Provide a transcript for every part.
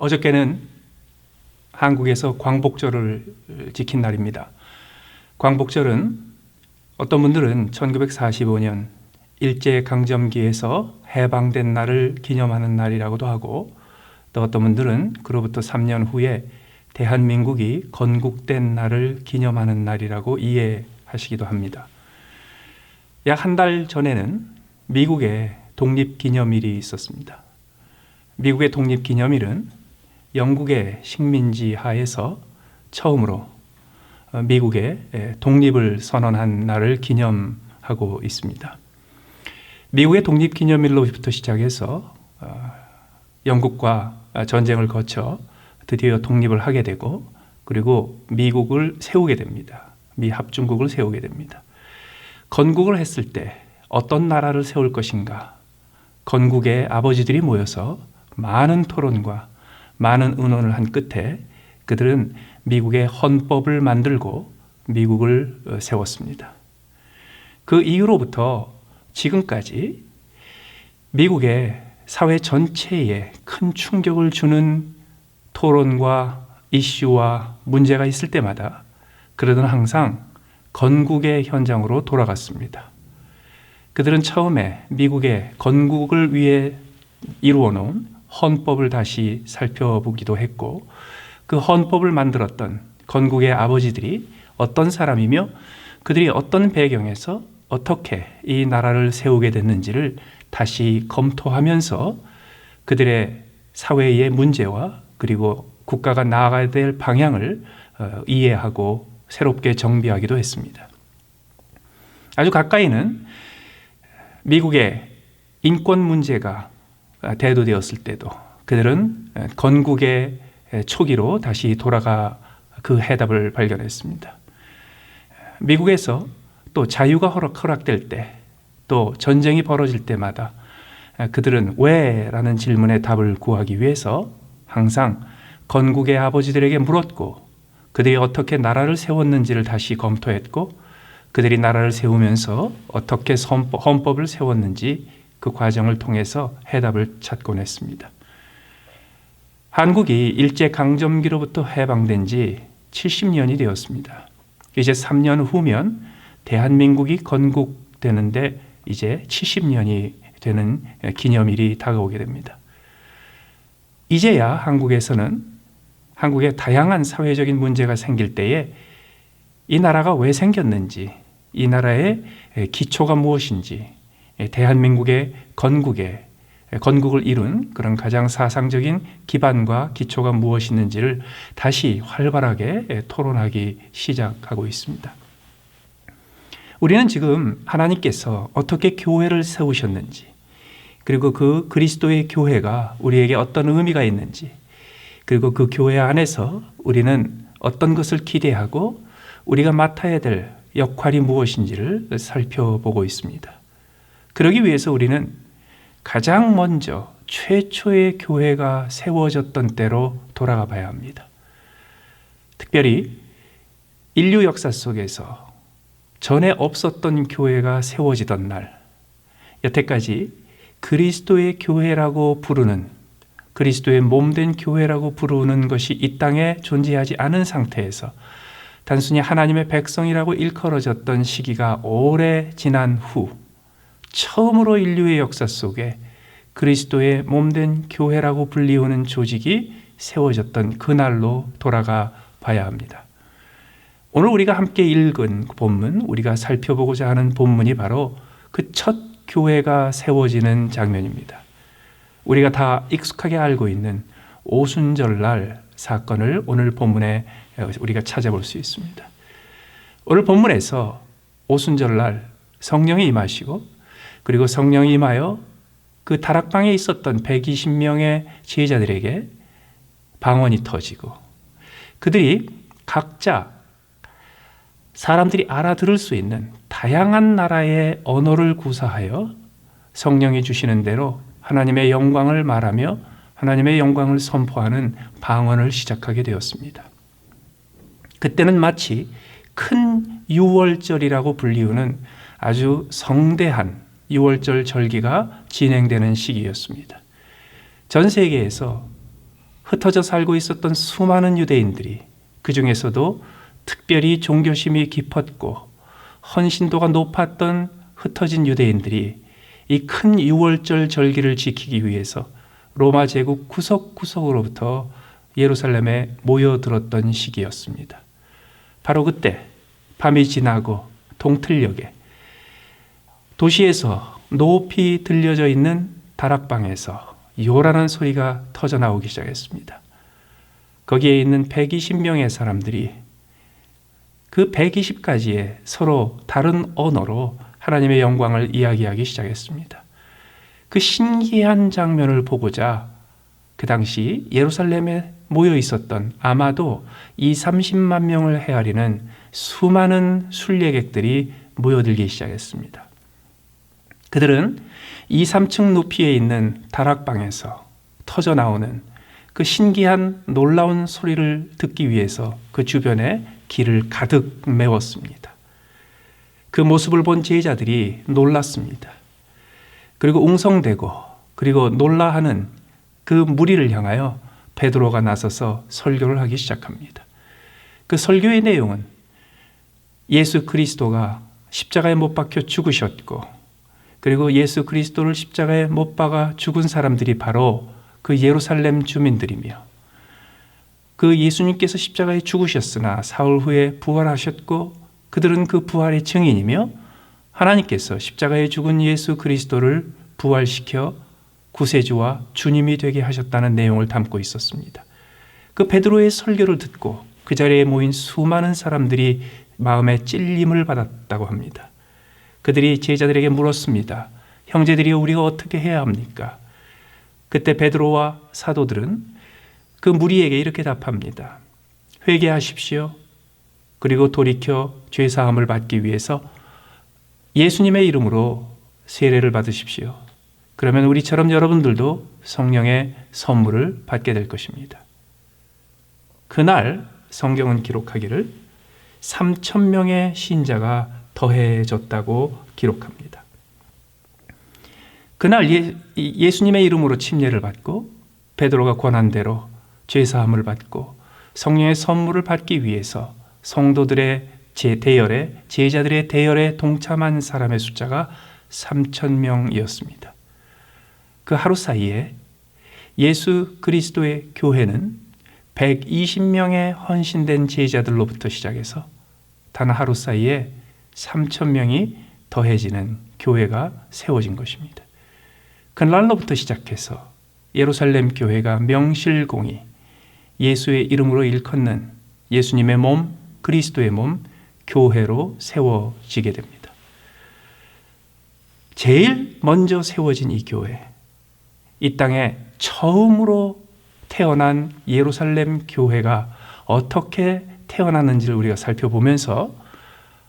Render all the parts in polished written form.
어저께는 한국에서 광복절을 지킨 날입니다. 광복절은 어떤 분들은 1945년 일제강점기에서 해방된 날을 기념하는 날이라고도 하고, 또 어떤 분들은 그로부터 3년 후에 대한민국이 건국된 날을 기념하는 날이라고 이해하시기도 합니다. 약 한 달 전에는 미국의 독립기념일이 있었습니다. 미국의 독립기념일은 영국의 식민지 하에서 처음으로 미국의 독립을 선언한 날을 기념하고 있습니다. 미국의 독립기념일로부터 시작해서 영국과 전쟁을 거쳐 드디어 독립을 하게 되고, 그리고 미국을 세우게 됩니다. 미합중국을 세우게 됩니다. 건국을 했을 때 어떤 나라를 세울 것인가, 건국의 아버지들이 모여서 많은 토론과 많은 의논을 한 끝에 그들은 미국의 헌법을 만들고 미국을 세웠습니다. 그 이후로부터 지금까지 미국의 사회 전체에 큰 충격을 주는 토론과 이슈와 문제가 있을 때마다 그들은 항상 건국의 현장으로 돌아갔습니다. 그들은 처음에 미국의 건국을 위해 이루어 놓은 헌법을 다시 살펴보기도 했고, 그 헌법을 만들었던 건국의 아버지들이 어떤 사람이며 그들이 어떤 배경에서 어떻게 이 나라를 세우게 됐는지를 다시 검토하면서 그들의 사회의 문제와 그리고 국가가 나아가야 될 방향을 이해하고 새롭게 정비하기도 했습니다. 아주 가까이는 미국의 인권 문제가 대두되었을 때도 그들은 건국의 초기로 다시 돌아가 그 해답을 발견했습니다. 미국에서 또 자유가 허락될 때, 또 전쟁이 벌어질 때마다 그들은 왜? 라는 질문에 답을 구하기 위해서 항상 건국의 아버지들에게 물었고, 그들이 어떻게 나라를 세웠는지를 다시 검토했고, 그들이 나라를 세우면서 어떻게 헌법을 세웠는지 그 과정을 통해서 해답을 찾곤 했습니다. 한국이 일제강점기로부터 해방된 지 70년이 되었습니다. 이제 3년 후면 대한민국이 건국되는데 이제 70년이 되는 기념일이 다가오게 됩니다. 이제야 한국에서는 한국에 다양한 사회적인 문제가 생길 때에 이 나라가 왜 생겼는지, 이 나라의 기초가 무엇인지, 대한민국의 건국을 이룬 그런 가장 사상적인 기반과 기초가 무엇이었는지를 다시 활발하게 토론하기 시작하고 있습니다. 우리는 지금 하나님께서 어떻게 교회를 세우셨는지, 그리고 그 그리스도의 교회가 우리에게 어떤 의미가 있는지, 그리고 그 교회 안에서 우리는 어떤 것을 기대하고 우리가 맡아야 될 역할이 무엇인지를 살펴보고 있습니다. 그러기 위해서 우리는 가장 먼저 최초의 교회가 세워졌던 때로 돌아가 봐야 합니다. 특별히 인류 역사 속에서 전에 없었던 교회가 세워지던 날, 여태까지 그리스도의 교회라고 부르는, 그리스도의 몸된 교회라고 부르는 것이 이 땅에 존재하지 않은 상태에서 단순히 하나님의 백성이라고 일컬어졌던 시기가 오래 지난 후 처음으로 인류의 역사 속에 그리스도의 몸된 교회라고 불리우는 조직이 세워졌던 그날로 돌아가 봐야 합니다. 오늘 우리가 함께 읽은 본문, 우리가 살펴보고자 하는 본문이 바로 그 첫 교회가 세워지는 장면입니다. 우리가 다 익숙하게 알고 있는 오순절날 사건을 오늘 본문에 우리가 찾아볼 수 있습니다. 오늘 본문에서 오순절날 성령이 임하시고, 그리고 성령이 임하여 그 다락방에 있었던 120명의 제자들에게 방언이 터지고, 그들이 각자 사람들이 알아들을 수 있는 다양한 나라의 언어를 구사하여 성령이 주시는 대로 하나님의 영광을 말하며 하나님의 영광을 선포하는 방언을 시작하게 되었습니다. 그때는 마치 큰 유월절이라고 불리우는 아주 성대한 유월절 절기가 진행되는 시기였습니다. 전 세계에서 흩어져 살고 있었던 수많은 유대인들이, 그 중에서도 특별히 종교심이 깊었고 헌신도가 높았던 흩어진 유대인들이 이 큰 유월절 절기를 지키기 위해서 로마 제국 구석구석으로부터 예루살렘에 모여들었던 시기였습니다. 바로 그때 밤이 지나고 동틀녘에 도시에서 높이 들려져 있는 다락방에서 요란한 소리가 터져 나오기 시작했습니다. 거기에 있는 120명의 사람들이 그 120가지의 서로 다른 언어로 하나님의 영광을 이야기하기 시작했습니다. 그 신기한 장면을 보고자 그 당시 예루살렘에 모여 있었던 아마도 20-30만 명을 헤아리는 수많은 순례객들이 모여들기 시작했습니다. 그들은 2-3층 높이에 있는 다락방에서 터져 나오는 그 신기한 놀라운 소리를 듣기 위해서 그 주변에 길을 가득 메웠습니다. 그 모습을 본 제자들이 놀랐습니다. 그리고 웅성대고 그리고 놀라하는 그 무리를 향하여 베드로가 나서서 설교를 하기 시작합니다. 그 설교의 내용은 예수 그리스도가 십자가에 못 박혀 죽으셨고, 그리고 예수 그리스도를 십자가에 못 박아 죽은 사람들이 바로 그 예루살렘 주민들이며, 그 예수님께서 십자가에 죽으셨으나 사흘 후에 부활하셨고 그들은 그 부활의 증인이며, 하나님께서 십자가에 죽은 예수 그리스도를 부활시켜 구세주와 주님이 되게 하셨다는 내용을 담고 있었습니다. 그 베드로의 설교를 듣고 그 자리에 모인 수많은 사람들이 마음에 찔림을 받았다고 합니다. 그들이 제자들에게 물었습니다. 형제들이여, 우리가 어떻게 해야 합니까? 그때 베드로와 사도들은 그 무리에게 이렇게 답합니다. 회개하십시오. 그리고 돌이켜 죄사함을 받기 위해서 예수님의 이름으로 세례를 받으십시오. 그러면 우리처럼 여러분들도 성령의 선물을 받게 될 것입니다. 그날 성경은 기록하기를 3,000명의 신자가 더해졌다고 기록합니다. 그날 예수님의 이름으로 침례를 받고 베드로가 권한대로 죄사함을 받고 성령의 선물을 받기 위해서 성도들의 대열에, 제자들의 대열에 동참한 사람의 숫자가 3,000명이었습니다. 그 하루 사이에 예수 그리스도의 교회는 120명의 헌신된 제자들로부터 시작해서 단 하루 사이에 3,000명이 더해지는 교회가 세워진 것입니다. 그날로부터 시작해서 예루살렘 교회가 명실공히 예수의 이름으로 일컫는 예수님의 몸, 그리스도의 몸, 교회로 세워지게 됩니다. 제일 먼저 세워진 이 교회, 이 땅에 처음으로 태어난 예루살렘 교회가 어떻게 태어났는지를 우리가 살펴보면서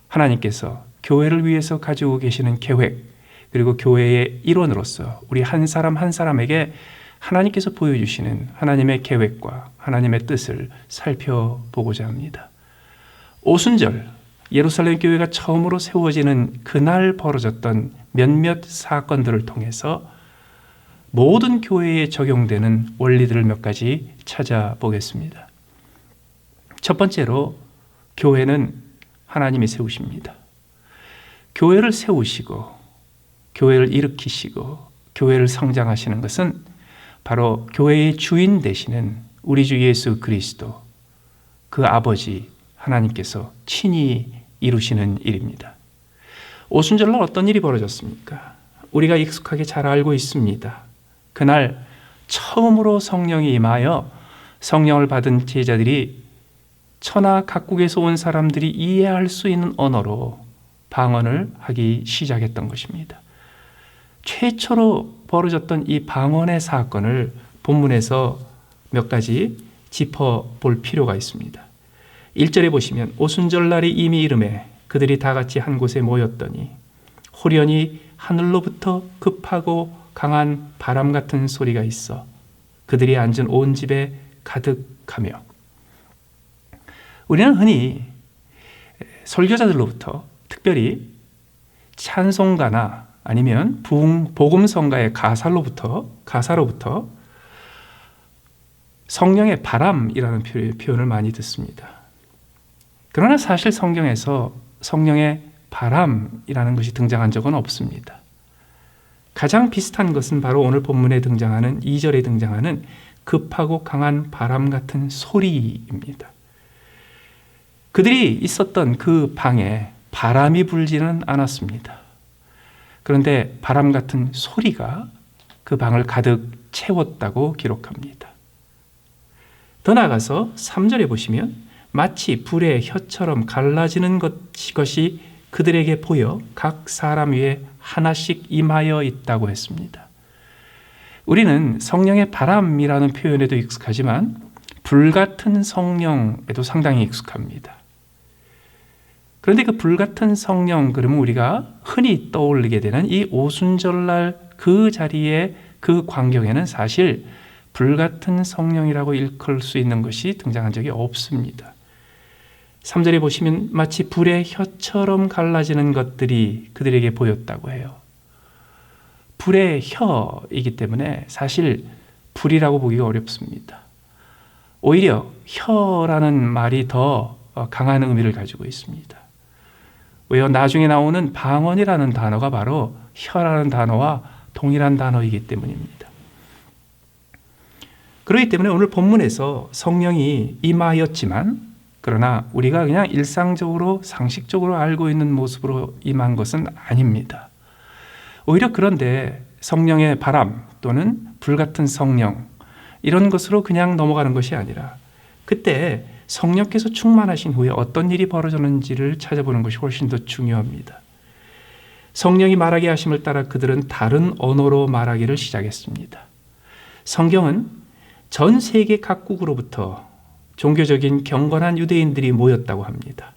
하나님께서 교회를 위해서 가지고 계시는 계획, 그리고 교회의 일원으로서 우리 한 사람 한 사람에게 하나님께서 보여주시는 하나님의 계획과 하나님의 뜻을 살펴보고자 합니다. 오순절 예루살렘 교회가 처음으로 세워지는 그날 벌어졌던 몇몇 사건들을 통해서 모든 교회에 적용되는 원리들을 몇 가지 찾아보겠습니다. 첫 번째로 교회는 하나님이 세우십니다. 교회를 세우시고 교회를 일으키시고 교회를 성장하시는 것은 바로 교회의 주인 되시는 우리 주 예수 그리스도, 그 아버지 하나님께서 친히 이루시는 일입니다. 오순절날 어떤 일이 벌어졌습니까? 우리가 익숙하게 잘 알고 있습니다. 그날 처음으로 성령이 임하여 성령을 받은 제자들이 천하 각국에서 온 사람들이 이해할 수 있는 언어로 방언을 하기 시작했던 것입니다. 최초로 벌어졌던 이 방언의 사건을 본문에서 몇 가지 짚어볼 필요가 있습니다. 1절에 보시면 오순절날이 이미 이르매 그들이 다 같이 한 곳에 모였더니 호련히 하늘로부터 급하고 강한 바람 같은 소리가 있어 그들이 앉은 온 집에 가득하며. 우리는 흔히 설교자들로부터, 특별히 찬송가나 아니면 복음성가의 가사로부터 성령의 바람이라는 표현을 많이 듣습니다. 그러나 사실 성경에서 성령의 바람이라는 것이 등장한 적은 없습니다. 가장 비슷한 것은 바로 오늘 본문에 등장하는 2절에 등장하는 급하고 강한 바람 같은 소리입니다. 그들이 있었던 그 방에 바람이 불지는 않았습니다. 그런데 바람 같은 소리가 그 방을 가득 채웠다고 기록합니다. 더 나아가서 3절에 보시면 마치 불의 혀처럼 갈라지는 것이 그들에게 보여 각 사람 위에 하나씩 임하여 있다고 했습니다. 우리는 성령의 바람이라는 표현에도 익숙하지만 불같은 성령에도 상당히 익숙합니다. 그런데 그 불같은 성령, 그러면 우리가 흔히 떠올리게 되는 이 오순절날 그 자리에 그 광경에는 사실 불같은 성령이라고 일컬 수 있는 것이 등장한 적이 없습니다. 3절에 보시면 마치 불의 혀처럼 갈라지는 것들이 그들에게 보였다고 해요. 불의 혀이기 때문에 사실 불이라고 보기가 어렵습니다. 오히려 혀라는 말이 더 강한 의미를 가지고 있습니다. 왜요? 나중에 나오는 방언이라는 단어가 바로 혀라는 단어와 동일한 단어이기 때문입니다. 그렇기 때문에 오늘 본문에서 성령이 임하였지만, 그러나 우리가 그냥 일상적으로 상식적으로 알고 있는 모습으로 임한 것은 아닙니다. 오히려 그런데 성령의 바람 또는 불같은 성령, 이런 것으로 그냥 넘어가는 것이 아니라 그때 성령께서 충만하신 후에 어떤 일이 벌어졌는지를 찾아보는 것이 훨씬 더 중요합니다. 성령이 말하게 하심을 따라 그들은 다른 언어로 말하기를 시작했습니다. 성경은 전 세계 각국으로부터 종교적인 경건한 유대인들이 모였다고 합니다.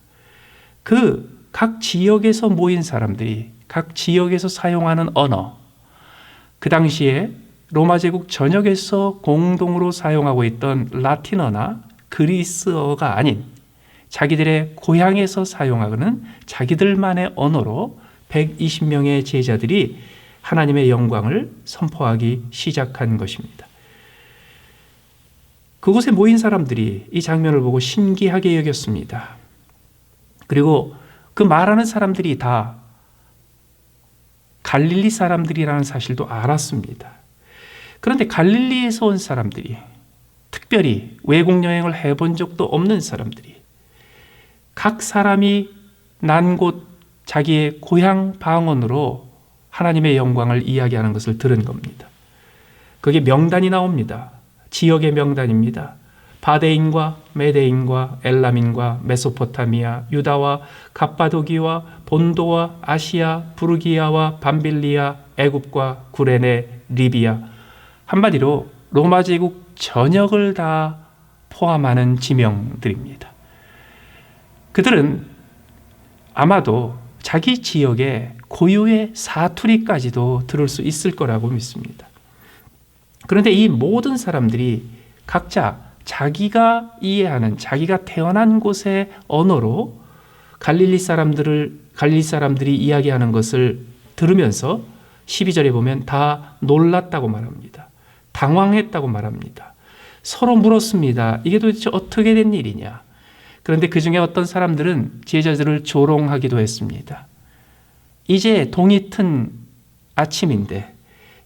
그 각 지역에서 모인 사람들이 각 지역에서 사용하는 언어, 그 당시에 로마 제국 전역에서 공동으로 사용하고 있던 라틴어나 그리스어가 아닌 자기들의 고향에서 사용하는 자기들만의 언어로 120명의 제자들이 하나님의 영광을 선포하기 시작한 것입니다. 그곳에 모인 사람들이 이 장면을 보고 신기하게 여겼습니다. 그리고 그 말하는 사람들이 다 갈릴리 사람들이라는 사실도 알았습니다. 그런데 갈릴리에서 온 사람들이, 특별히 외국 여행을 해본 적도 없는 사람들이 각 사람이 난 곳 자기의 고향 방언으로 하나님의 영광을 이야기하는 것을 들은 겁니다. 거기에 명단이 나옵니다. 지역의 명단입니다. 바데인과 메데인과 엘람인과 메소포타미아, 유다와 갑바도기와 본도와 아시아, 부르기아와 밤빌리아, 애굽과 구레네, 리비아, 한마디로 로마 제국 전역을 다 포함하는 지명들입니다. 그들은 아마도 자기 지역의 고유의 사투리까지도 들을 수 있을 거라고 믿습니다. 그런데 이 모든 사람들이 각자 자기가 이해하는, 자기가 태어난 곳의 언어로 갈릴리 사람들이 이야기하는 것을 들으면서 12절에 보면 다 놀랐다고 말합니다. 당황했다고 말합니다. 서로 물었습니다. 이게 도대체 어떻게 된 일이냐? 그런데 그 중에 어떤 사람들은 제자들을 조롱하기도 했습니다. 이제 동이 튼 아침인데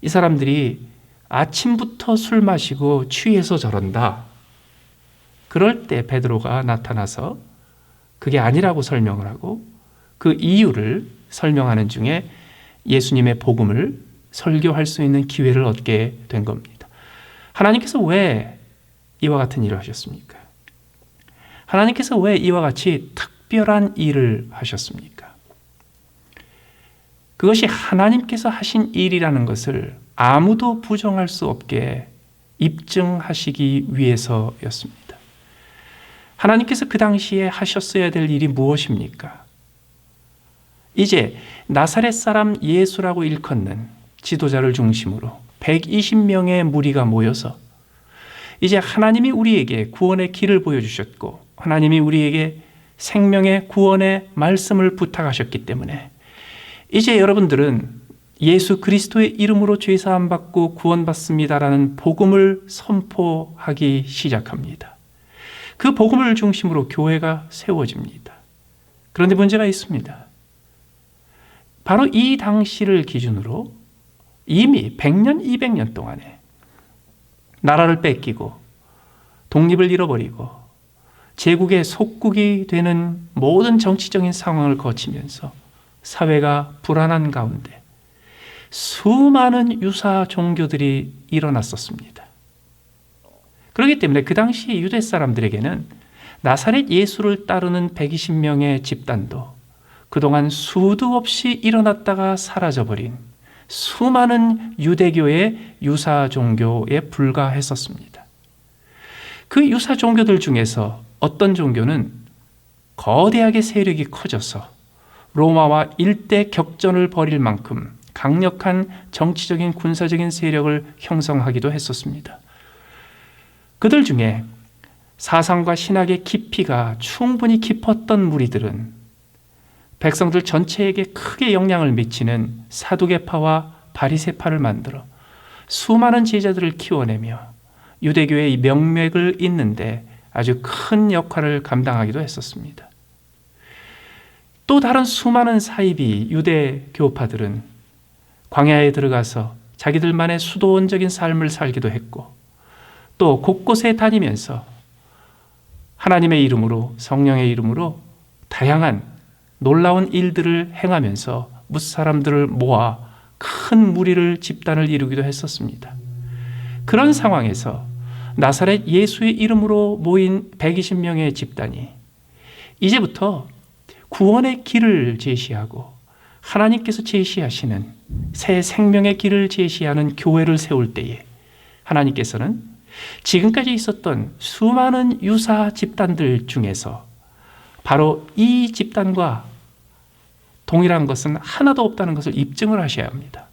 이 사람들이 아침부터 술 마시고 취해서 저런다. 그럴 때 베드로가 나타나서 그게 아니라고 설명을 하고 그 이유를 설명하는 중에 예수님의 복음을 설교할 수 있는 기회를 얻게 된 겁니다. 하나님께서 왜 이와 같은 일을 하셨습니까? 하나님께서 왜 이와 같이 특별한 일을 하셨습니까? 그것이 하나님께서 하신 일이라는 것을 아무도 부정할 수 없게 입증하시기 위해서였습니다. 하나님께서 그 당시에 하셨어야 될 일이 무엇입니까? 이제 나사렛 사람 예수라고 일컫는 지도자를 중심으로 120명의 무리가 모여서 이제 하나님이 우리에게 구원의 길을 보여주셨고 하나님이 우리에게 생명의 구원의 말씀을 부탁하셨기 때문에 이제 여러분들은 예수 그리스도의 이름으로 죄사함 받고 구원받습니다라는 복음을 선포하기 시작합니다. 그 복음을 중심으로 교회가 세워집니다. 그런데 문제가 있습니다. 바로 이 당시를 기준으로 이미 100년, 200년 동안에 나라를 뺏기고 독립을 잃어버리고 제국의 속국이 되는 모든 정치적인 상황을 거치면서 사회가 불안한 가운데 수많은 유사 종교들이 일어났었습니다. 그렇기 때문에 그 당시 유대 사람들에게는 나사렛 예수를 따르는 120명의 집단도 그동안 수도 없이 일어났다가 사라져버린 수많은 유대교의 유사 종교에 불과했었습니다. 그 유사 종교들 중에서 어떤 종교는 거대하게 세력이 커져서 로마와 일대 격전을 벌일 만큼 강력한 정치적인 군사적인 세력을 형성하기도 했었습니다. 그들 중에 사상과 신학의 깊이가 충분히 깊었던 무리들은 백성들 전체에게 크게 영향을 미치는 사두개파와 바리새파를 만들어 수많은 제자들을 키워내며 유대교의 명맥을 잇는데 아주 큰 역할을 감당하기도 했었습니다. 또 다른 수많은 사이비 유대교파들은 광야에 들어가서 자기들만의 수도원적인 삶을 살기도 했고 또 곳곳에 다니면서 하나님의 이름으로 성령의 이름으로 다양한 놀라운 일들을 행하면서 무사람들을 모아 큰 무리를 집단을 이루기도 했었습니다. 그런 상황에서 나사렛 예수의 이름으로 모인 120명의 집단이 이제부터 구원의 길을 제시하고 하나님께서 제시하시는 새 생명의 길을 제시하는 교회를 세울 때에 하나님께서는 지금까지 있었던 수많은 유사 집단들 중에서 바로 이 집단과 동일한 것은 하나도 없다는 것을 입증을 하셔야 합니다.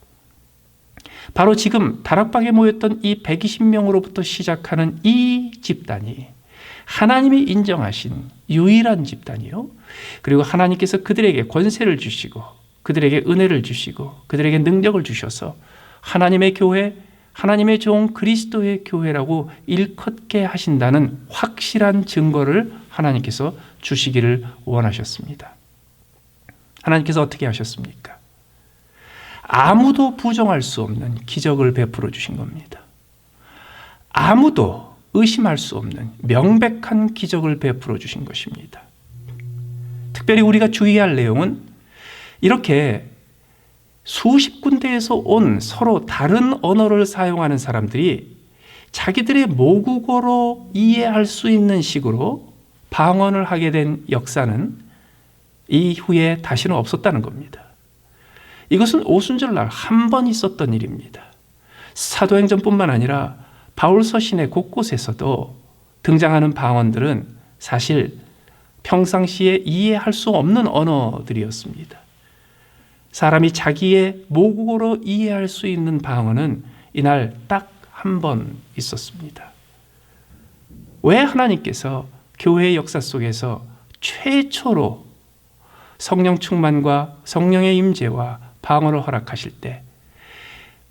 바로 지금 다락방에 모였던 이 120명으로부터 시작하는 이 집단이 하나님이 인정하신 유일한 집단이요. 그리고 하나님께서 그들에게 권세를 주시고 그들에게 은혜를 주시고 그들에게 능력을 주셔서 하나님의 교회, 하나님의 종 그리스도의 교회라고 일컫게 하신다는 확실한 증거를 하나님께서 주시기를 원하셨습니다. 하나님께서 어떻게 하셨습니까? 아무도 부정할 수 없는 기적을 베풀어 주신 겁니다. 아무도 의심할 수 없는 명백한 기적을 베풀어 주신 것입니다. 특별히 우리가 주의할 내용은 이렇게 수십 군데에서 온 서로 다른 언어를 사용하는 사람들이 자기들의 모국어로 이해할 수 있는 식으로 방언을 하게 된 역사는 이후에 다시는 없었다는 겁니다. 이것은 오순절날 한 번 있었던 일입니다. 사도행전뿐만 아니라 바울 서신의 곳곳에서도 등장하는 방언들은 사실 평상시에 이해할 수 없는 언어들이었습니다. 사람이 자기의 모국어로 이해할 수 있는 방언은 이날 딱 한 번 있었습니다. 왜 하나님께서 교회의 역사 속에서 최초로 성령 충만과 성령의 임재와 방언을 허락하실 때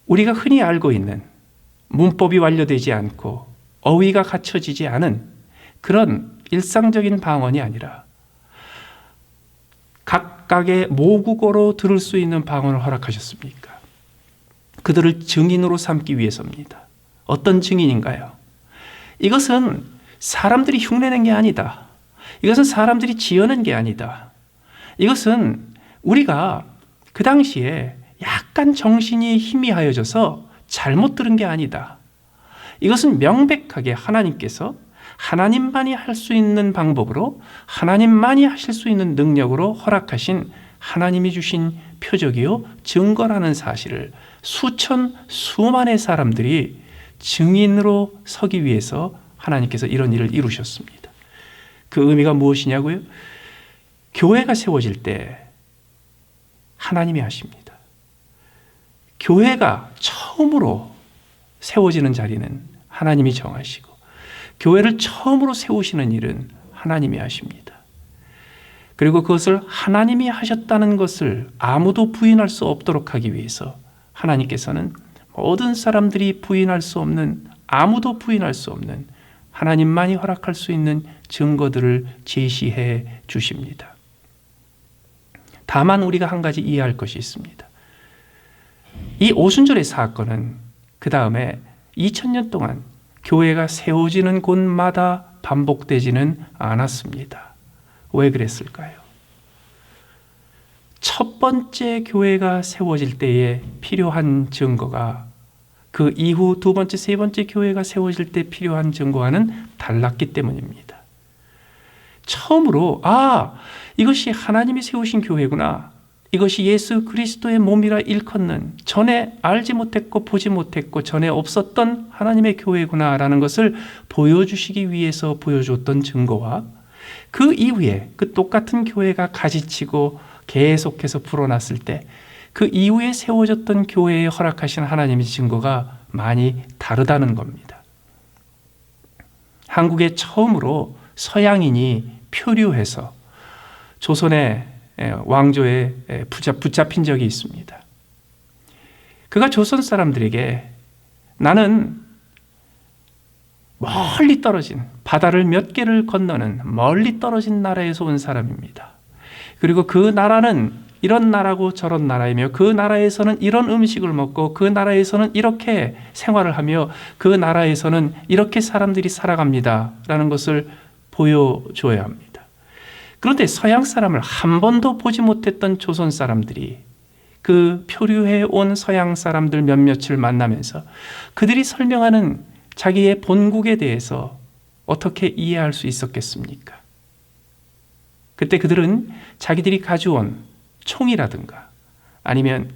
우리가 흔히 알고 있는 문법이 완료되지 않고 어휘가 갖춰지지 않은 그런 일상적인 방언이 아니라 각각의 모국어로 들을 수 있는 방언을 허락하셨습니까? 그들을 증인으로 삼기 위해서입니다. 어떤 증인인가요? 이것은 사람들이 흉내낸 게 아니다. 이것은 사람들이 지어낸 게 아니다. 이것은 우리가 그 당시에 약간 정신이 희미하여져서 잘못 들은 게 아니다. 이것은 명백하게 하나님께서 하나님만이 할 수 있는 방법으로 하나님만이 하실 수 있는 능력으로 허락하신 하나님이 주신 표적이요 증거라는 사실을 수만의 사람들이 증인으로 서기 위해서 하나님께서 이런 일을 이루셨습니다. 그 의미가 무엇이냐고요? 교회가 세워질 때 하나님이 하십니다. 교회가 처음으로 세워지는 자리는 하나님이 정하시고 교회를 처음으로 세우시는 일은 하나님이 하십니다. 그리고 그것을 하나님이 하셨다는 것을 아무도 부인할 수 없도록 하기 위해서 하나님께서는 모든 사람들이 부인할 수 없는, 아무도 부인할 수 없는, 하나님만이 허락할 수 있는 증거들을 제시해 주십니다. 다만 우리가 한 가지 이해할 것이 있습니다. 이 오순절의 사건은 그 다음에 2000년 동안 교회가 세워지는 곳마다 반복되지는 않았습니다. 왜 그랬을까요? 첫 번째 교회가 세워질 때에 필요한 증거가 그 이후 두 번째, 세 번째 교회가 세워질 때 필요한 증거와는 달랐기 때문입니다. 처음으로 이것이 하나님이 세우신 교회구나, 이것이 예수 그리스도의 몸이라 일컫는, 전에 알지 못했고 보지 못했고 전에 없었던 하나님의 교회구나 라는 것을 보여주시기 위해서 보여줬던 증거와, 그 이후에 그 똑같은 교회가 가지치고 계속해서 불어났을 때 그 이후에 세워졌던 교회에 허락하신 하나님의 증거가 많이 다르다는 겁니다. 한국에 처음으로 서양인이 표류해서 조선의 왕조에 붙잡힌 적이 있습니다. 그가 조선 사람들에게 나는 멀리 떨어진, 바다를 몇 개를 건너는 멀리 떨어진 나라에서 온 사람입니다. 그리고 그 나라는 이런 나라고 저런 나라이며, 그 나라에서는 이런 음식을 먹고, 그 나라에서는 이렇게 생활을 하며, 그 나라에서는 이렇게 사람들이 살아갑니다 라는 것을 보여줘야 합니다. 그런데 서양 사람을 한 번도 보지 못했던 조선 사람들이 그 표류해 온 서양 사람들 몇몇을 만나면서 그들이 설명하는 자기의 본국에 대해서 어떻게 이해할 수 있었겠습니까? 그때 그들은 자기들이 가져온 총이라든가 아니면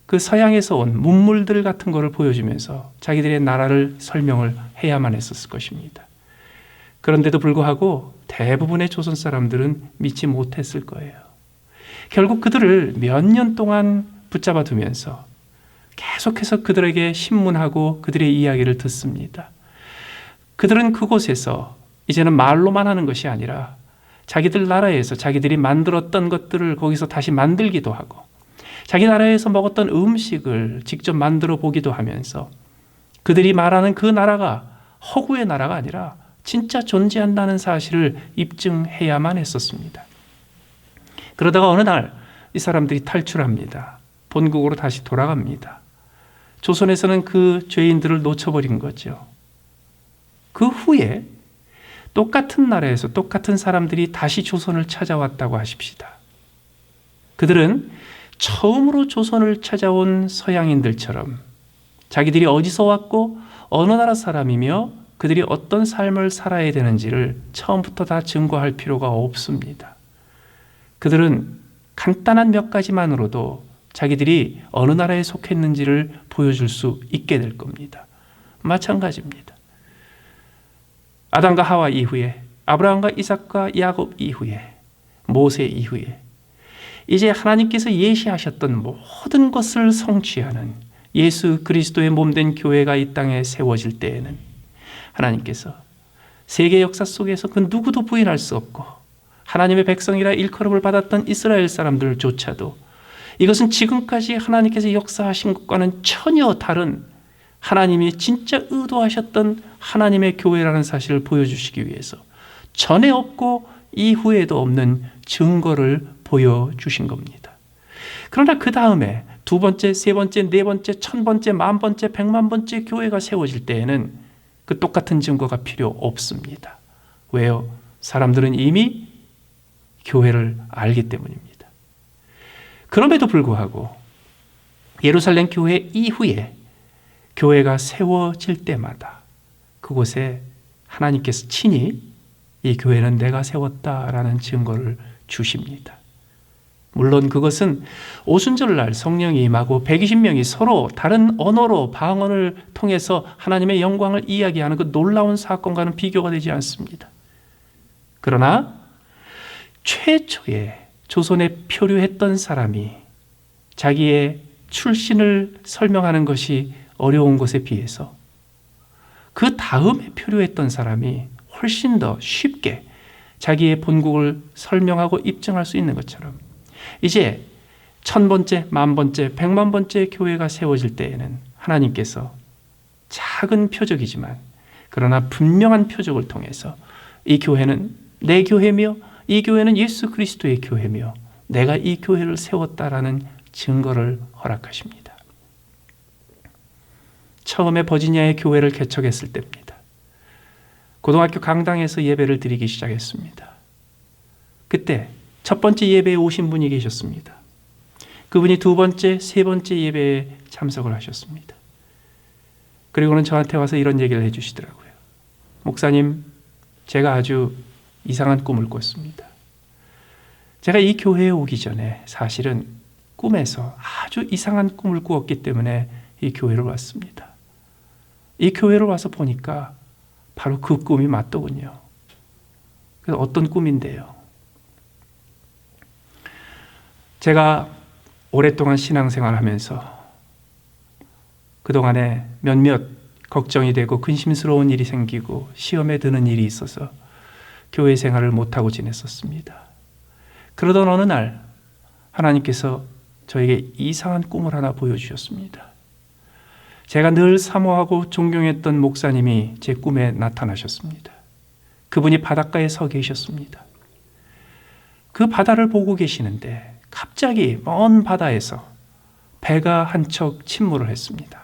그 서양에서 온 문물들 같은 것을 보여주면서 자기들의 나라를 설명을 해야만 했었을 것입니다. 그런데도 불구하고 대부분의 조선 사람들은 믿지 못했을 거예요. 결국 그들을 몇 년 동안 붙잡아 두면서 계속해서 그들에게 신문하고 그들의 이야기를 듣습니다. 그들은 그곳에서 이제는 말로만 하는 것이 아니라 자기들 나라에서 자기들이 만들었던 것들을 거기서 다시 만들기도 하고, 자기 나라에서 먹었던 음식을 직접 만들어 보기도 하면서 그들이 말하는 그 나라가 허구의 나라가 아니라 진짜 존재한다는 사실을 입증해야만 했었습니다. 그러다가 어느 날 이 사람들이 탈출합니다. 본국으로 다시 돌아갑니다. 조선에서는 그 죄인들을 놓쳐버린 거죠. 그 후에 똑같은 나라에서 똑같은 사람들이 다시 조선을 찾아왔다고 하십시다. 그들은 처음으로 조선을 찾아온 서양인들처럼 자기들이 어디서 왔고 어느 나라 사람이며 그들이 어떤 삶을 살아야 되는지를 처음부터 다 증거할 필요가 없습니다. 그들은 간단한 몇 가지만으로도 자기들이 어느 나라에 속했는지를 보여줄 수 있게 될 겁니다. 마찬가지입니다. 아담과 하와 이후에, 아브라함과 이삭과 야곱 이후에, 모세 이후에 이제 하나님께서 예시하셨던 모든 것을 성취하는 예수 그리스도의 몸된 교회가 이 땅에 세워질 때에는 하나님께서 세계 역사 속에서 그 누구도 부인할 수 없고 하나님의 백성이라 일컬음을 받았던 이스라엘 사람들조차도 이것은 지금까지 하나님께서 역사하신 것과는 전혀 다른 하나님이 진짜 의도하셨던 하나님의 교회라는 사실을 보여주시기 위해서 전에 없고 이후에도 없는 증거를 보여주신 겁니다. 그러나 그 다음에 두 번째, 세 번째, 네 번째, 1000번째, 10,000번째, 1,000,000번째 교회가 세워질 때에는 그 똑같은 증거가 필요 없습니다. 왜요? 사람들은 이미 교회를 알기 때문입니다. 그럼에도 불구하고 예루살렘 교회 이후에 교회가 세워질 때마다 그곳에 하나님께서 친히 이 교회는 내가 세웠다라는 증거를 주십니다. 물론 그것은 오순절날 성령이 임하고 120명이 서로 다른 언어로 방언을 통해서 하나님의 영광을 이야기하는 그 놀라운 사건과는 비교가 되지 않습니다. 그러나 최초에 조선에 표류했던 사람이 자기의 출신을 설명하는 것이 어려운 것에 비해서 그 다음에 표류했던 사람이 훨씬 더 쉽게 자기의 본국을 설명하고 입증할 수 있는 것처럼 이제 1000번째, 10,000번째, 100,000번째 교회가 세워질 때에는 하나님께서 작은 표적이지만 그러나 분명한 표적을 통해서 이 교회는 내 교회며 이 교회는 예수 그리스도의 교회며 내가 이 교회를 세웠다라는 증거를 허락하십니다. 처음에 버지니아의 교회를 개척했을 때입니다. 고등학교 강당에서 예배를 드리기 시작했습니다. 그때 첫 번째 예배에 오신 분이 계셨습니다. 그분이 두 번째, 세 번째 예배에 참석을 하셨습니다. 그리고는 저한테 와서 이런 얘기를 해주시더라고요. 목사님, 제가 아주 이상한 꿈을 꿨습니다. 제가 이 교회에 오기 전에 사실은 꿈에서 아주 이상한 꿈을 꾸었기 때문에 이 교회를 왔습니다. 이 교회를 와서 보니까 바로 그 꿈이 맞더군요. 그래서 어떤 꿈인데요? 제가 오랫동안 신앙생활을 하면서 그동안에 몇몇 걱정이 되고 근심스러운 일이 생기고 시험에 드는 일이 있어서 교회 생활을 못하고 지냈었습니다. 그러던 어느 날 하나님께서 저에게 이상한 꿈을 하나 보여주셨습니다. 제가 늘 사모하고 존경했던 목사님이 제 꿈에 나타나셨습니다. 그분이 바닷가에 서 계셨습니다. 그 바다를 보고 계시는데 갑자기 먼 바다에서 배가 한 척 침몰을 했습니다.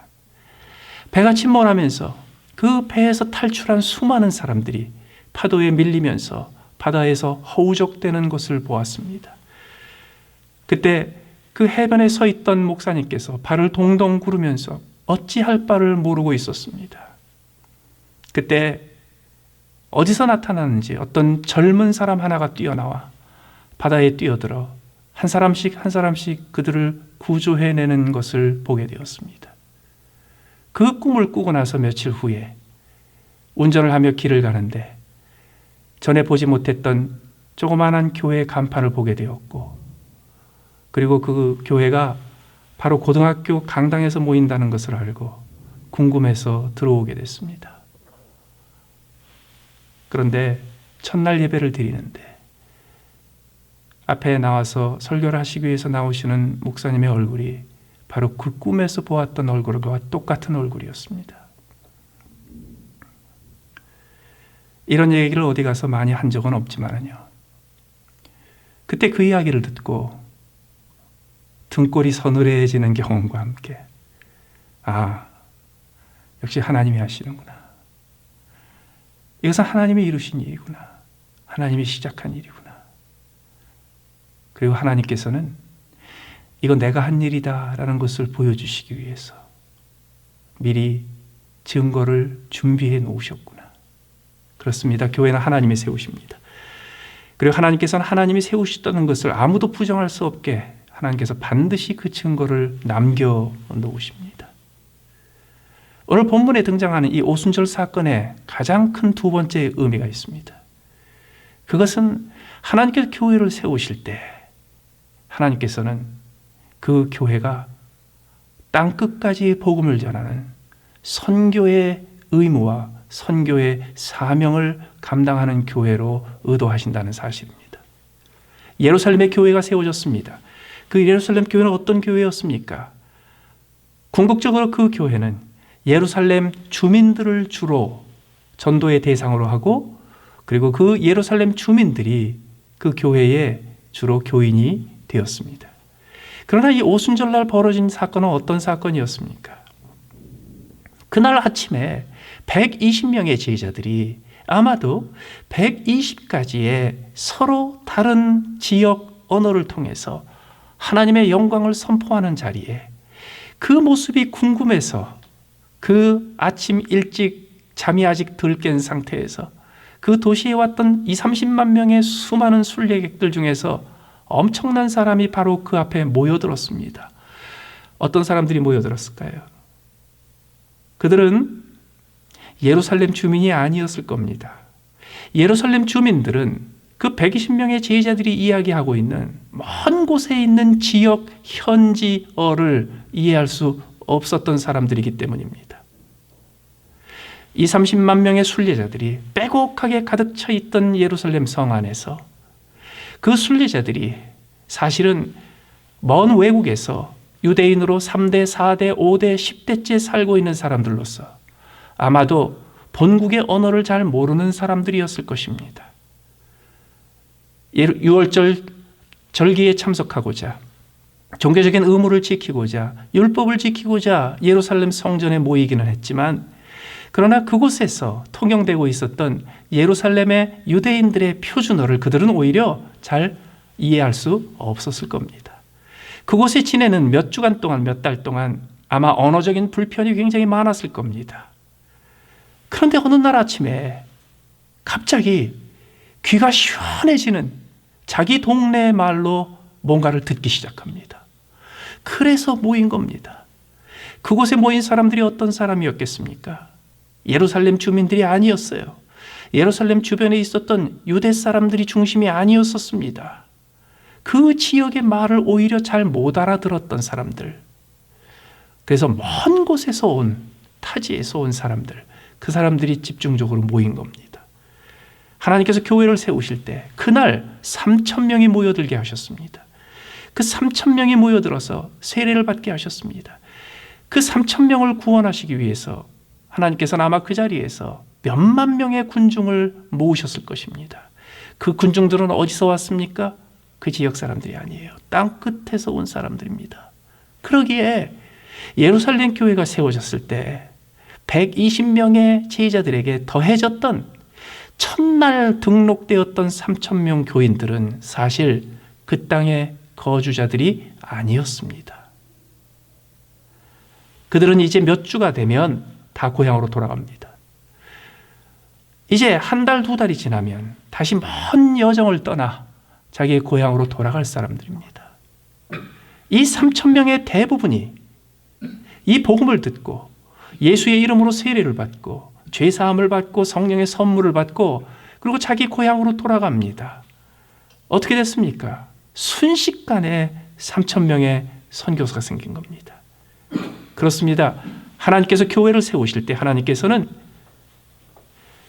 배가 침몰하면서 그 배에서 탈출한 수많은 사람들이 파도에 밀리면서 바다에서 허우적대는 것을 보았습니다. 그때 그 해변에 서 있던 목사님께서 발을 동동 구르면서 어찌할 바를 모르고 있었습니다. 그때 어디서 나타나는지 어떤 젊은 사람 하나가 뛰어나와 바다에 뛰어들어 한 사람씩 한 사람씩 그들을 구조해내는 것을 보게 되었습니다. 그 꿈을 꾸고 나서 며칠 후에 운전을 하며 길을 가는데 전에 보지 못했던 조그마한 교회 간판을 보게 되었고, 그리고 그 교회가 바로 고등학교 강당에서 모인다는 것을 알고 궁금해서 들어오게 됐습니다. 그런데 첫날 예배를 드리는데 앞에 나와서 설교를 하시기 위해서 나오시는 목사님의 얼굴이 바로 그 꿈에서 보았던 얼굴과 똑같은 얼굴이었습니다. 이런 얘기를 어디 가서 많이 한 적은 없지만요. 그때 그 이야기를 듣고 등골이 서늘해지는 경험과 함께 역시 하나님이 하시는구나. 이것은 하나님이 이루신 일이구나. 하나님이 시작한 일이구나. 그리고 하나님께서는 이건 내가 한 일이다라는 것을 보여주시기 위해서 미리 증거를 준비해 놓으셨구나. 그렇습니다. 교회는 하나님이 세우십니다. 그리고 하나님께서는 하나님이 세우셨다는 것을 아무도 부정할 수 없게 하나님께서 반드시 그 증거를 남겨 놓으십니다. 오늘 본문에 등장하는 이 오순절 사건에 가장 큰 두 번째 의미가 있습니다. 그것은 하나님께서 교회를 세우실 때 하나님께서는 그 교회가 땅끝까지 복음을 전하는 선교의 의무와 선교의 사명을 감당하는 교회로 의도하신다는 사실입니다. 예루살렘의 교회가 세워졌습니다. 그 예루살렘 교회는 어떤 교회였습니까? 궁극적으로 그 교회는 예루살렘 주민들을 주로 전도의 대상으로 하고, 그리고 그 예루살렘 주민들이 그 교회의 주로 교인이 되었습니다. 그러나 이 오순절날 벌어진 사건은 어떤 사건이었습니까? 그날 아침에 120명의 제자들이 아마도 120가지의 서로 다른 지역 언어를 통해서 하나님의 영광을 선포하는 자리에 그 모습이 궁금해서 그 아침 일찍 잠이 아직 덜 깬 상태에서 그 도시에 왔던 20-30만 명의 수많은 순례객들 중에서 엄청난 사람이 바로 그 앞에 모여들었습니다. 어떤 사람들이 모여들었을까요? 그들은 예루살렘 주민이 아니었을 겁니다. 예루살렘 주민들은 그 120명의 제자들이 이야기하고 있는 먼 곳에 있는 지역 현지어를 이해할 수 없었던 사람들이기 때문입니다. 20-30만 명의 순례자들이 빼곡하게 가득 차 있던 예루살렘 성 안에서 그 순례자들이 사실은 먼 외국에서 유대인으로 3대, 4대, 5대, 10대째 살고 있는 사람들로서 아마도 본국의 언어를 잘 모르는 사람들이었을 것입니다. 6월절 절기에 참석하고자, 종교적인 의무를 지키고자, 율법을 지키고자 예루살렘 성전에 모이기는 했지만, 그러나 그곳에서 통용되고 있었던 예루살렘의 유대인들의 표준어를 그들은 오히려 잘 이해할 수 없었을 겁니다. 그곳에 지내는 몇 주간 동안, 몇 달 동안 아마 언어적인 불편이 굉장히 많았을 겁니다. 그런데 어느 날 아침에 갑자기 귀가 시원해지는 자기 동네 말로 뭔가를 듣기 시작합니다. 그래서 모인 겁니다. 그곳에 모인 사람들이 어떤 사람이었겠습니까? 예루살렘 주민들이 아니었어요. 예루살렘 주변에 있었던 유대 사람들이 중심이 아니었었습니다. 그 지역의 말을 오히려 잘 못 알아들었던 사람들. 그래서 먼 곳에서 온, 타지에서 온 사람들, 그 사람들이 집중적으로 모인 겁니다. 하나님께서 교회를 세우실 때 그날 3,000명이 모여들게 하셨습니다. 그 3,000명이 모여들어서 세례를 받게 하셨습니다. 그 3,000명을 구원하시기 위해서 하나님께서는 아마 그 자리에서 몇만 명의 군중을 모으셨을 것입니다. 그 군중들은 어디서 왔습니까? 그 지역 사람들이 아니에요. 땅 끝에서 온 사람들입니다. 그러기에 예루살렘 교회가 세워졌을 때 120명의 제자들에게 더해졌던 첫날 등록되었던 3,000명 교인들은 사실 그 땅의 거주자들이 아니었습니다. 그들은 이제 몇 주가 되면 다 고향으로 돌아갑니다. 이제 한 달, 두 달이 지나면 다시 먼 여정을 떠나 자기의 고향으로 돌아갈 사람들입니다. 이 3,000명의 대부분이 이 복음을 듣고 예수의 이름으로 세례를 받고 죄사함을 받고 성령의 선물을 받고 그리고 자기 고향으로 돌아갑니다. 어떻게 됐습니까? 순식간에 3,000명의 선교사가 생긴 겁니다. 그렇습니다. 하나님께서 교회를 세우실 때 하나님께서는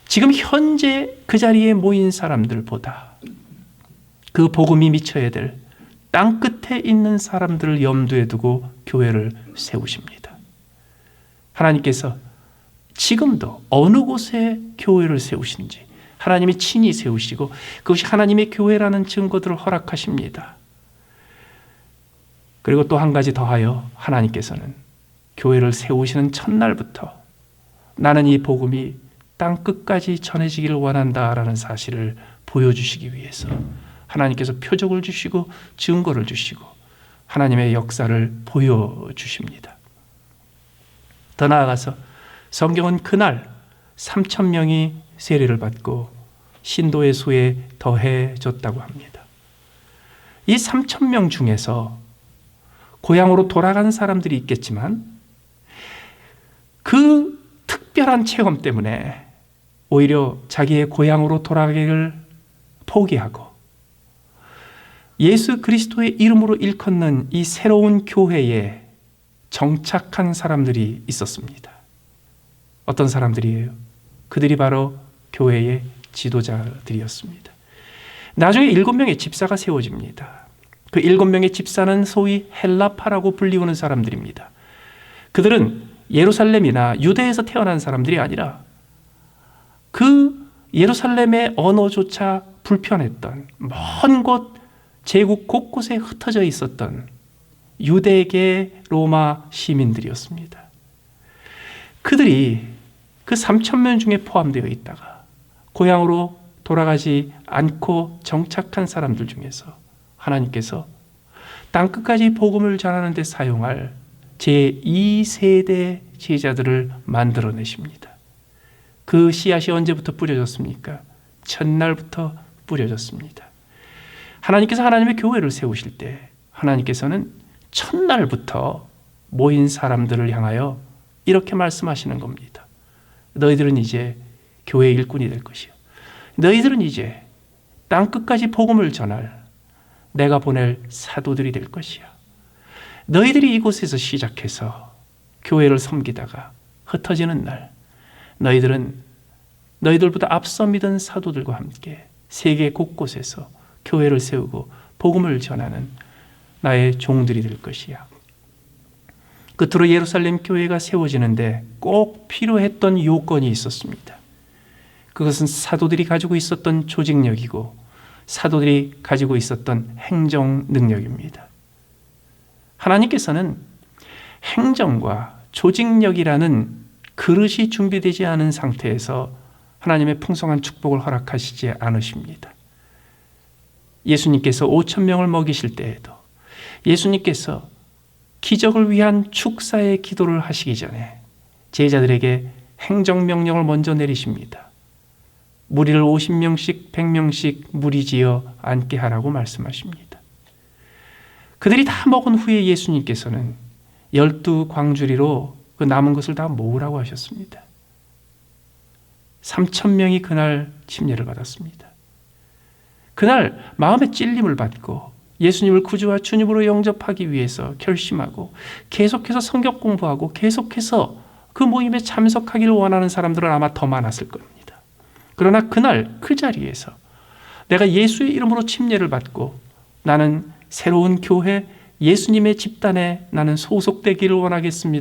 지금 현재 그 자리에 모인 사람들보다 그 복음이 미쳐야 될 땅 끝에 있는 사람들을 염두에 두고 교회를 세우십니다. 하나님께서 지금도 어느 곳에 교회를 세우신지 하나님이 친히 세우시고 그것이 하나님의 교회라는 증거들을 허락하십니다. 그리고 또 한 가지 더하여 하나님께서는 교회를 세우시는 첫날부터 나는 이 복음이 땅 끝까지 전해지기를 원한다라는 사실을 보여주시기 위해서 하나님께서 표적을 주시고 증거를 주시고 하나님의 역사를 보여주십니다. 더 나아가서 성경은 그날 3,000명이 세례를 받고 신도의 수에 더해졌다고 합니다. 이 3,000명 중에서 고향으로 돌아간 사람들이 있겠지만 그 특별한 체험 때문에 오히려 자기의 고향으로 돌아가기를 포기하고 예수 그리스도의 이름으로 일컫는 이 새로운 교회에 정착한 사람들이 있었습니다. 어떤 사람들이에요? 그들이 바로 교회의 지도자들이었습니다. 나중에 7명의 집사가 세워집니다. 그 7명의 집사는 소위 헬라파라고 불리우는 사람들입니다. 그들은 예루살렘이나 유대에서 태어난 사람들이 아니라 그 예루살렘의 언어조차 불편했던 먼 곳 제국 곳곳에 흩어져 있었던 유대계 로마 시민들이었습니다. 그들이 그 3,000명 중에 포함되어 있다가 고향으로 돌아가지 않고 정착한 사람들 중에서 하나님께서 땅끝까지 복음을 전하는 데 사용할 제2세대 제자들을 만들어내십니다. 그 씨앗이 언제부터 뿌려졌습니까? 첫날부터 뿌려졌습니다. 하나님께서 하나님의 교회를 세우실 때 하나님께서는 첫날부터 모인 사람들을 향하여 이렇게 말씀하시는 겁니다. 너희들은 이제 교회의 일꾼이 될 것이요. 너희들은 이제 땅끝까지 복음을 전할 내가 보낼 사도들이 될 것이야. 너희들이 이곳에서 시작해서 교회를 섬기다가 흩어지는 날 너희들은 너희들보다 앞서 믿은 사도들과 함께 세계 곳곳에서 교회를 세우고 복음을 전하는 나의 종들이 될 것이야. 끝으로 예루살렘 교회가 세워지는데 꼭 필요했던 요건이 있었습니다. 그것은 사도들이 가지고 있었던 조직력이고 사도들이 가지고 있었던 행정 능력입니다. 하나님께서는 행정과 조직력이라는 그릇이 준비되지 않은 상태에서 하나님의 풍성한 축복을 허락하시지 않으십니다. 예수님께서 5,000명을 먹이실 때에도 예수님께서 기적을 위한 축사의 기도를 하시기 전에 제자들에게 행정명령을 먼저 내리십니다. 무리를 50명씩 100명씩 무리지어 앉게 하라고 말씀하십니다. 그들이 다 먹은 후에 예수님께서는 12광주리로 그 남은 것을 다 모으라고 하셨습니다. 3,000명이 그날 침례를 받았습니다. 그날 마음의 찔림을 받고 예수님을 구주와 주님으로 영접하기 위해서 결심하고 계속해서 성경 공부하고 계속해서 그 모임에 참석하기를 원하는 사람들은 아마 더 많았을 겁니다. 그러나 그날 그 자리에서 내가 예수의 이름으로 침례를 받고 나는 새로운 교회 예수님의 집단에 나는 소속되기를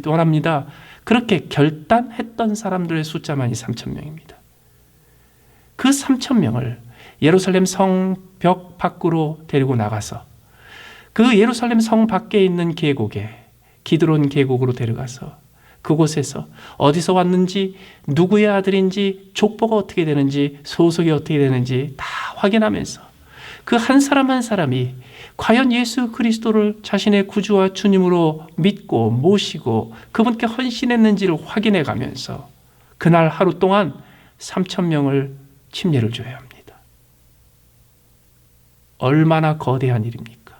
원합니다. 그렇게 결단했던 사람들의 숫자만이 3,000명입니다. 그 3,000명을 예루살렘 성벽 밖으로 데리고 나가서 그 예루살렘 성 밖에 있는 계곡에 기드론 계곡으로 데려가서 그곳에서 어디서 왔는지 누구의 아들인지 족보가 어떻게 되는지 소속이 어떻게 되는지 다 확인하면서 그 한 사람 한 사람이 과연 예수 그리스도를 자신의 구주와 주님으로 믿고 모시고 그분께 헌신했는지를 확인해 가면서 그날 하루 동안 3,000명을 침례를 줘야 합니다. 얼마나 거대한 일입니까?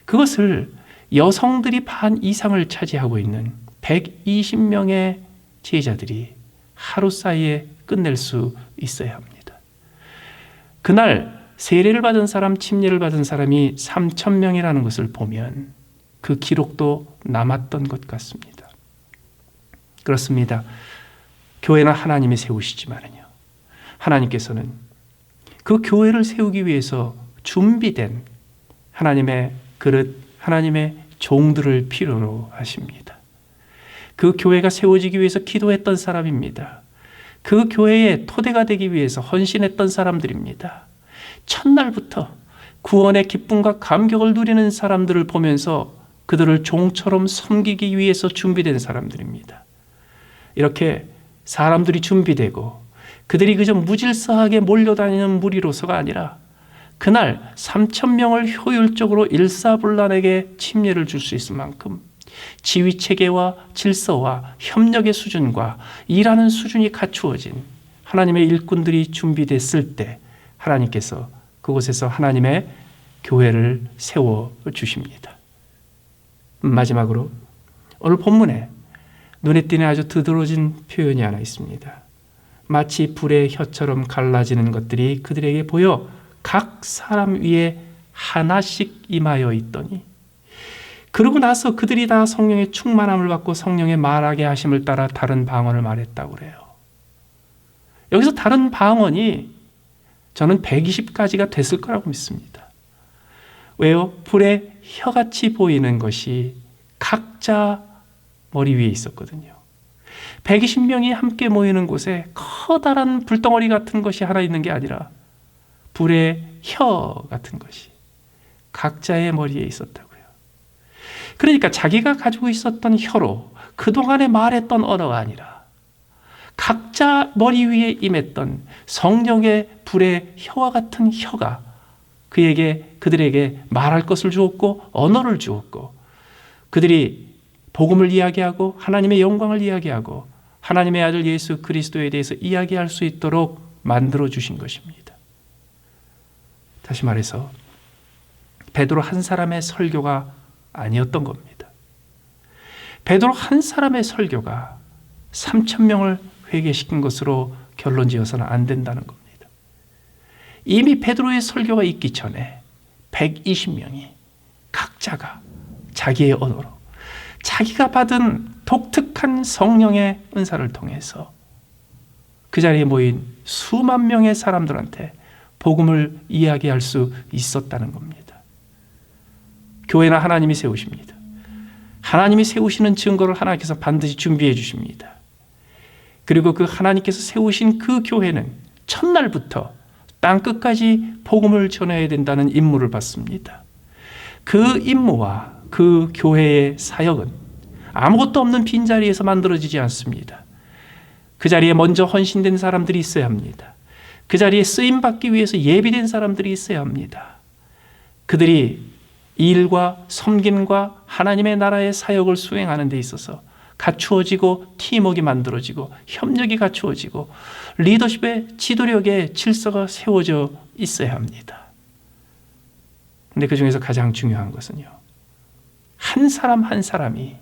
그것을 여성들이 반 이상을 차지하고 있는 120명의 제자들이 하루 사이에 끝낼 수 있어야 합니다. 그날 세례를 받은 사람, 침례를 받은 사람이 3,000명이라는 것을 보면 그 기록도 남았던 것 같습니다. 그렇습니다. 교회는 하나님이 세우시지만요. 하나님께서는 그 교회를 세우기 위해서 준비된 하나님의 그릇, 하나님의 종들을 필요로 하십니다. 그 교회가 세워지기 위해서 기도했던 사람입니다. 그 교회의 토대가 되기 위해서 헌신했던 사람들입니다. 첫날부터 구원의 기쁨과 감격을 누리는 사람들을 보면서 그들을 종처럼 섬기기 위해서 준비된 사람들입니다. 이렇게 사람들이 준비되고 그들이 그저 무질서하게 몰려다니는 무리로서가 아니라 그날 3,000명을 효율적으로 일사불란하게 침례를 줄 수 있을 만큼 지휘체계와 질서와 협력의 수준과 일하는 수준이 갖추어진 하나님의 일꾼들이 준비됐을 때 하나님께서 그곳에서 하나님의 교회를 세워주십니다. 마지막으로 오늘 본문에 눈에 띄는 아주 드드러진 표현이 하나 있습니다. 마치 불의 혀처럼 갈라지는 것들이 그들에게 보여 각 사람 위에 하나씩 임하여 있더니 그러고 나서 그들이 다 성령의 충만함을 받고 성령의 말하게 하심을 따라 다른 방언을 말했다고 그래요. 여기서 다른 방언이 저는 120가지가 됐을 거라고 믿습니다. 왜요? 불의 혀같이 보이는 것이 각자 머리 위에 있었거든요. 120명이 함께 모이는 곳에 커다란 불덩어리 같은 것이 하나 있는 게 아니라 불의 혀 같은 것이 각자의 머리에 있었다고요. 그러니까 자기가 가지고 있었던 혀로 그동안에 말했던 언어가 아니라 각자 머리 위에 임했던 성령의 불의 혀와 같은 혀가 그들에게 말할 것을 주었고 언어를 주었고 그들이 복음을 이야기하고 하나님의 영광을 이야기하고 하나님의 아들 예수 그리스도에 대해서 이야기할 수 있도록 만들어 주신 것입니다. 다시 말해서 베드로 한 사람의 설교가 아니었던 겁니다. 베드로 한 사람의 설교가 3,000명을 회개시킨 것으로 결론 지어서는 안 된다는 겁니다. 이미 베드로의 설교가 있기 전에 120명이 각자가 자기의 언어로 자기가 받은 독특한 성령의 은사를 통해서 그 자리에 모인 수만 명의 사람들한테 복음을 이야기할 수 있었다는 겁니다. 교회는 하나님이 세우십니다. 하나님이 세우시는 증거를 하나님께서 반드시 준비해 주십니다. 그리고 그 하나님께서 세우신 그 교회는 첫날부터 땅끝까지 복음을 전해야 된다는 임무를 받습니다. 그 임무와 그 교회의 사역은 아무것도 없는 빈자리에서 만들어지지 않습니다. 그 자리에 먼저 헌신된 사람들이 있어야 합니다. 그 자리에 쓰임받기 위해서 예비된 사람들이 있어야 합니다. 그들이 일과 섬김과 하나님의 나라의 사역을 수행하는 데 있어서 갖추어지고 팀워크가 만들어지고 협력이 갖추어지고 리더십의 지도력의 질서가 세워져 있어야 합니다. 그런데 그 중에서 가장 중요한 것은요, 한 사람 한 사람이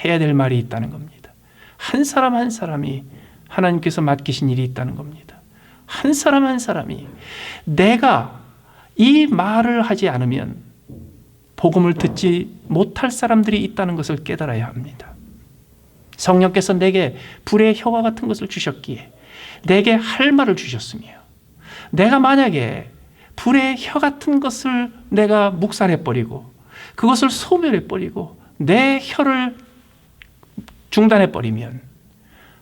해야 될 말이 있다는 겁니다. 한 사람 한 사람이 하나님께서 맡기신 일이 있다는 겁니다. 한 사람 한 사람이 내가 이 말을 하지 않으면 복음을 듣지 못할 사람들이 있다는 것을 깨달아야 합니다. 성령께서 내게 불의 혀와 같은 것을 주셨기에 내게 할 말을 주셨으며, 내가 만약에 불의 혀 같은 것을 내가 묵살해버리고 그것을 소멸해버리고 내 혀를 중단해버리면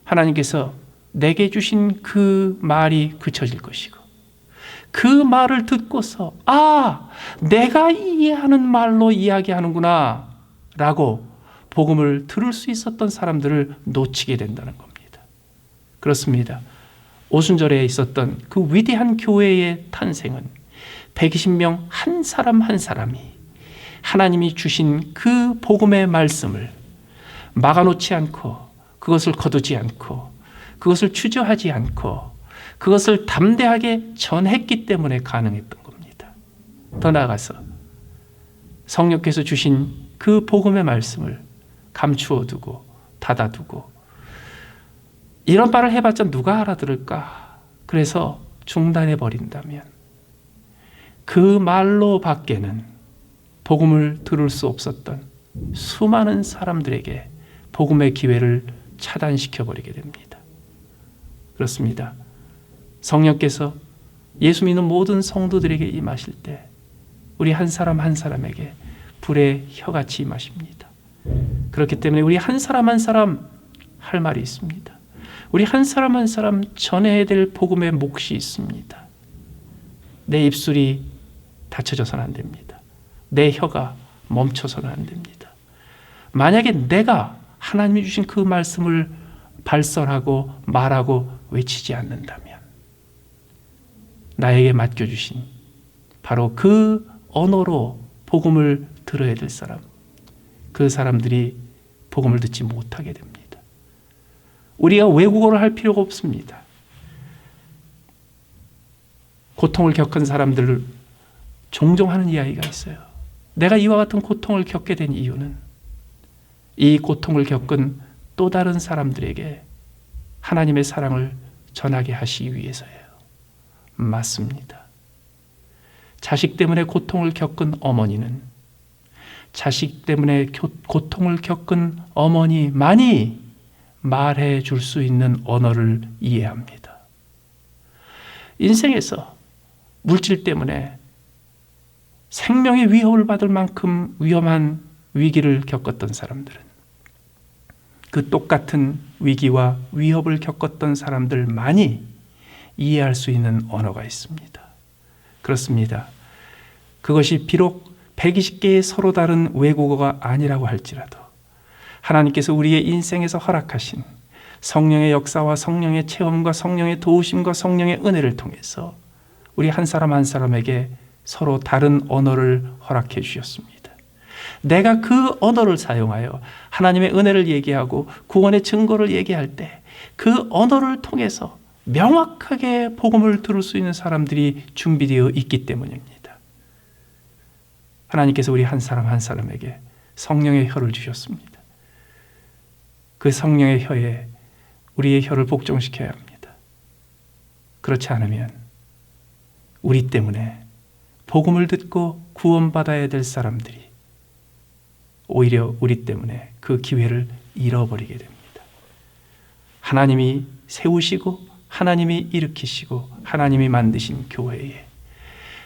하나님께서 내게 주신 그 말이 그쳐질 것이고, 그 말을 듣고서 내가 이해하는 말로 이야기하는구나 라고 복음을 들을 수 있었던 사람들을 놓치게 된다는 겁니다. 그렇습니다. 오순절에 있었던 그 위대한 교회의 탄생은 120명 한 사람 한 사람이 하나님이 주신 그 복음의 말씀을 막아놓지 않고, 그것을 거두지 않고, 그것을 추저하지 않고, 그것을 담대하게 전했기 때문에 가능했던 겁니다. 더 나아가서 성령께서 주신 그 복음의 말씀을 감추어 두고 닫아두고 이런 말을 해봤자 누가 알아들을까? 그래서 중단해 버린다면 그 말로 밖에는 복음을 들을 수 없었던 수많은 사람들에게 복음의 기회를 차단시켜 버리게 됩니다. 그렇습니다. 성령께서 예수 믿는 모든 성도들에게 임하실 때 우리 한 사람 한 사람에게 불의 혀같이 임하십니다. 그렇기 때문에 우리 한 사람 한 사람 할 말이 있습니다. 우리 한 사람 한 사람 전해야 될 복음의 몫이 있습니다. 내 입술이 닫혀져서는 안 됩니다. 내 혀가 멈춰서는 안 됩니다. 만약에 내가 하나님이 주신 그 말씀을 발설하고 말하고 외치지 않는다면 나에게 맡겨주신 바로 그 언어로 복음을 들어야 될 사람, 그 사람들이 복음을 듣지 못하게 됩니다. 우리가 외국어를 할 필요가 없습니다. 고통을 겪은 사람들을 종종 하는 이야기가 있어요. 내가 이와 같은 고통을 겪게 된 이유는 이 고통을 겪은 또 다른 사람들에게 하나님의 사랑을 전하게 하시기 위해서예요. 맞습니다. 자식 때문에 고통을 겪은 어머니는 자식 때문에 고통을 겪은 어머니만이 말해 줄 수 있는 언어를 이해합니다. 인생에서 물질 때문에 생명의 위협을 받을 만큼 위험한 위기를 겪었던 사람들은 그 똑같은 위기와 위협을 겪었던 사람들만이 이해할 수 있는 언어가 있습니다. 그렇습니다. 그것이 비록 120개의 서로 다른 외국어가 아니라고 할지라도 하나님께서 우리의 인생에서 허락하신 성령의 역사와 성령의 체험과 성령의 도우심과 성령의 은혜를 통해서 우리 한 사람 한 사람에게 서로 다른 언어를 허락해 주셨습니다. 내가 그 언어를 사용하여 하나님의 은혜를 얘기하고 구원의 증거를 얘기할 때 그 언어를 통해서 명확하게 복음을 들을 수 있는 사람들이 준비되어 있기 때문입니다. 하나님께서 우리 한 사람 한 사람에게 성령의 혀를 주셨습니다. 그 성령의 혀에 우리의 혀를 복종시켜야 합니다. 그렇지 않으면 우리 때문에 복음을 듣고 구원받아야 될 사람들이 오히려 우리 때문에 그 기회를 잃어버리게 됩니다. 하나님이 세우시고 하나님이 일으키시고 하나님이 만드신 교회에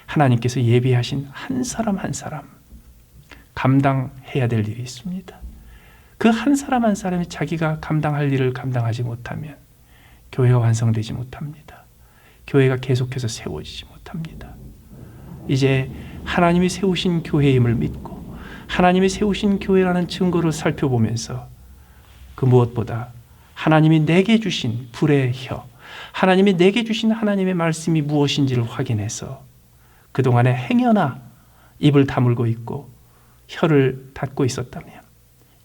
하나님께서 예비하신 한 사람 한 사람, 감당해야 될 일이 있습니다. 그 한 사람 한 사람이 자기가 감당할 일을 감당하지 못하면 교회가 완성되지 못합니다. 교회가 계속해서 세워지지 못합니다. 이제 하나님이 세우신 교회임을 믿고 하나님이 세우신 교회라는 증거를 살펴보면서 그 무엇보다 하나님이 내게 주신 불의 혀, 하나님이 내게 주신 하나님의 말씀이 무엇인지를 확인해서 그동안에 행여나 입을 다물고 있고 혀를 닫고 있었다면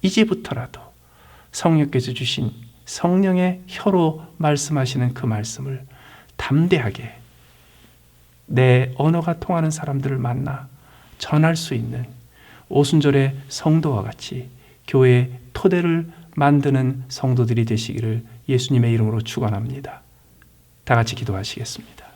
이제부터라도 성령께서 주신 성령의 혀로 말씀하시는 그 말씀을 담대하게 내 언어가 통하는 사람들을 만나 전할 수 있는 오순절의 성도와 같이 교회의 토대를 만드는 성도들이 되시기를 예수님의 이름으로 축원합니다. 다 같이 기도하시겠습니다.